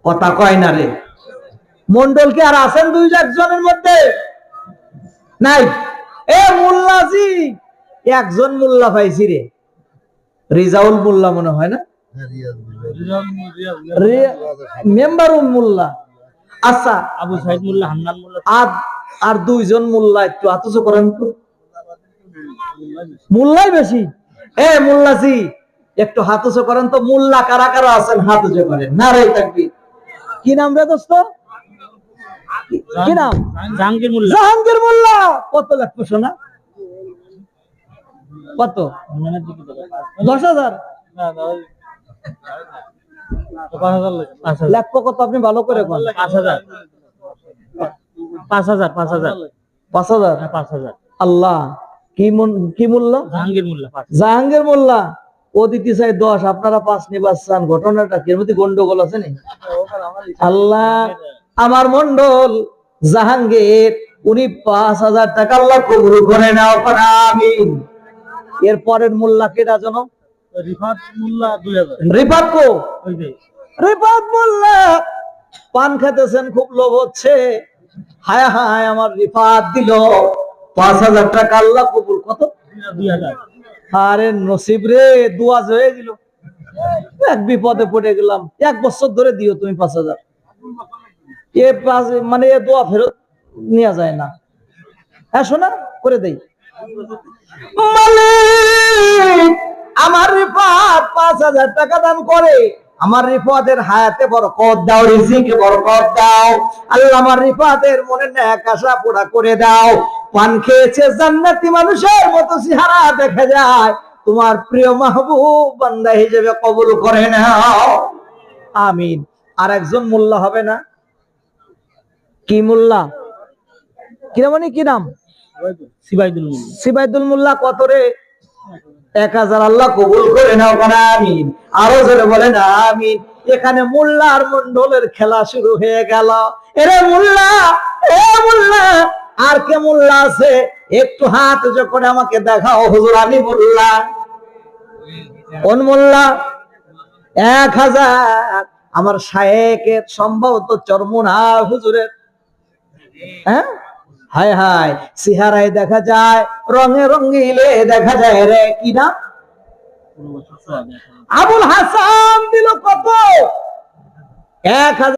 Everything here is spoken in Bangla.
কথা কয় না রে। মন্ডল কি আর আছেন 2 জনের মধ্যে? নাই। এ মোল্লাজি, একজন মোল্লা পাইছি রে, রিজাউল মোল্লা মনে হয় না, মেম্বারুল মোল্লা। আচ্ছা, আবু সাইদ মোল্লা, হান্নান মোল্লা, আর 2 জন মোল্লা একটু আতস করেন তো। মোল্লাই বেশি। এ মোল্লাজি, একটু হাত উঁচু করেন তো। মোল্লা কারা কারা আছেন হাত উঁচু করেন। নারে তাকবীর। কি নাম রে দোস্ত? কি নাম? জাহাঙ্গীর মোল্লা। জাহাঙ্গীর মোল্লা। কত লাগবে শোনা? কত? 10,000 লাগবে। কত আপনি ভালো করে কোন? 5,000 5,000 আল্লাহ, কি মোল্লা? জাহাঙ্গীর মোল্লা। জাহাঙ্গীর মোল্লা। ও দিতে চাই 10, আপনারা 5 নিবাস চান। ঘটনাটা কি? এর মধ্যে গন্ডগোল আছে নি? আল্লাহ, আমার মন্ডল জাহাঙ্গীর, উনি 5,000 টাকা আল্লাহ কবুল করে নাও। আমিন। এর পরের মোল্লা কেডা জানো? রিফাত মোল্লা 2,000। রিফাত কো? ওই যে রিফাত মোল্লা পান খেতেছেন, খুব লোভ হচ্ছে। হায় হায়, আমার রিফাত দিল 5,000 টাকা আল্লাহ কবুল। কত? 2,000। আরে নসিব রে, দুয়াজ হয়ে গেল। এক বিপদে পড়ে গেলাম। 1 বছর ধরে দিও তুমি 5,000। মানে এ দোয়া ফেরত নেওয়া যায় না। হ্যাঁ শোনা করে দেই। মালিক, আমার রিফাত 5,000 টাকা দান করে। আমার রিফাতের হায়াতে বরকত দাও, রিজিকে বরকত দাও। আল্লাহ, আমার রিফাতের মনে নেক আশা পুরা করে দাও। পান খেয়েছে জান্নাতি মানুষের মতো চেহারা দেখা যায়। তোমার প্রিয় মাহবুব বান্দা হিসেবে কবুল করে নাও। আমিন। আর একজন মোল্লা হবে না? কি মোল্লা? কি নাম? কি নাম? সিবাইদুল মোল্লা। সিবাইদুল মোল্লা। কত রে? 1,000 আল্লাহ কবুল করে নাও। আমিন। আরো জোরে বলেন আমিন। এখানে মোল্লা আর মন্ডলের খেলা শুরু হয়ে গেল। এরে মোল্লা, এ মোল্লা, আর কে মোল্লা আছে? একটু হাত উঁচু করে আমাকে দেখাও। হুজুর আমি মোল্লা। কোন মোল্লা? 1,000 আমার শায়েকের, সম্ভবত চরমুনা হুজুরের। হ্যাঁ, হায় হায়, চেহারায় দেখা যায়, রঙে রঙিলে দেখা যায় রে। কি না? আবুল হাসান দিল কত? 1,000।